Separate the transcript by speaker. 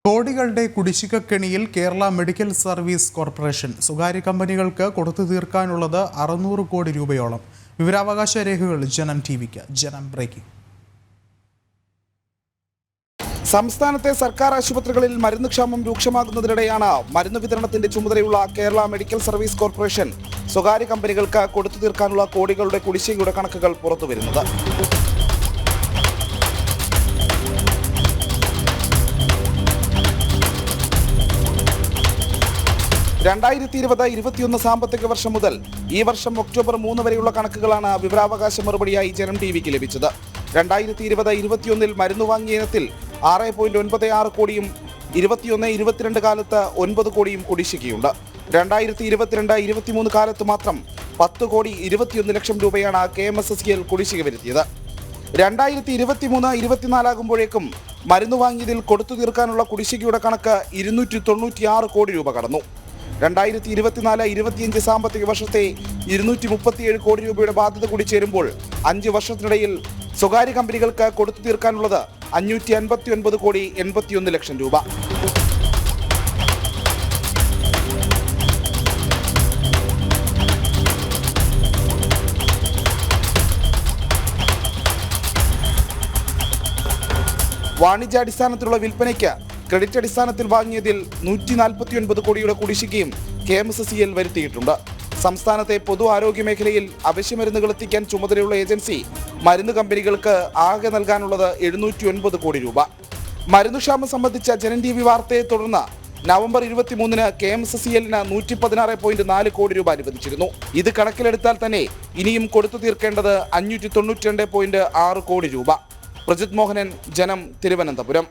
Speaker 1: കോടികളുടെ കുടിശ്ശികക്കെണിയിൽ Kerala medical service corporation സ്വകാര്യ കമ്പനികൾക്ക് കൊടുത്തു തീർക്കാനുള്ളത് 600 കോടി രൂപയോളം. വിവരാവകാശ രേഖകൾ ജനം ടിവിക്ക്. ജനം ബ്രേക്കിംഗ്.
Speaker 2: സംസ്ഥാനത്തെ സർക്കാർ ആശുപത്രികളിൽ മരുന്ന് ക്ഷാമം രൂക്ഷമാകുന്നതിനിടെയാണ് മരുന്ന് വിതരണത്തിന്റെ ചുമതലയുള്ള കേരള മെഡിക്കൽ സർവീസ് കോർപ്പറേഷൻ സ്വകാര്യ കമ്പനികൾക്ക് കൊടുത്തു തീർക്കാനുള്ള കോടികളുടെ കുടിശ്ശികയുടെ കണക്കുകൾ പുറത്തുവരുന്നത്. 2020-21 സാമ്പത്തിക വർഷം മുതൽ ഈ വർഷം ഒക്ടോബർ 3 വരെയുള്ള കണക്കുകളാണ് വിവരാവകാശ മറുപടിയായി ജനം ടിവിക്ക് ലഭിച്ചത്. 2020-21 മരുന്ന് വാങ്ങിയ ഇനത്തിൽ 6.96 കോടിയും 21-22 കാലത്ത് 9 കോടിയും കുടിശ്ശികയുണ്ട്. 2022-23 കാലത്ത് മാത്രം 10 കോടി 21 ലക്ഷം രൂപയാണ് KMSSL കുടിശ്ശിക വരുത്തിയത്. 2023-24 ആകുമ്പോഴേക്കും മരുന്ന് വാങ്ങിയതിൽ കൊടുത്തു തീർക്കാനുള്ള കുടിശ്ശികയുടെ കണക്ക് 296 കോടി രൂപ കടന്നു. 2024-25 സാമ്പത്തിക വർഷത്തെ 237 കോടി രൂപയുടെ ബാധ്യത കൂടി ചേരുമ്പോൾ 5 വർഷത്തിനിടയിൽ സ്വകാര്യ കമ്പനികൾക്ക് കൊടുത്തു തീർക്കാനുള്ളത് 559 കോടി 81 ലക്ഷം രൂപ. വാണിജ്യാടിസ്ഥാനത്തിലുള്ള വിൽപ്പനയ്ക്ക് ക്രെഡിറ്റ് അടിസ്ഥാനത്തിൽ വാങ്ങിയതിൽ 149 കോടിയുടെ കുടിശ്ശികയും KMSSL വരുത്തിയിട്ടുണ്ട്. സംസ്ഥാനത്തെ പൊതു ആരോഗ്യ മേഖലയിൽ അവശ്യമരുന്നുകൾ എത്തിക്കാൻ ചുമതലയുള്ള ഏജൻസി മരുന്ന് കമ്പനികൾക്ക് ആകെ നൽകാനുള്ളത് 709 കോടി രൂപ. മരുന്നുക്ഷാമം സംബന്ധിച്ച ജനം ടിവി വാർത്തയെ തുടർന്ന് നവംബർ 23-ന് KMSSL-ന് 116.4 കോടി രൂപ അനുവദിച്ചിരുന്നു. ഇത് കണക്കിലെടുത്താൽ തന്നെ ഇനിയും കൊടുത്തു തീർക്കേണ്ടത് 592.6 കോടി രൂപ. പ്രജിത് മോഹനൻ, ജനം, തിരുവനന്തപുരം.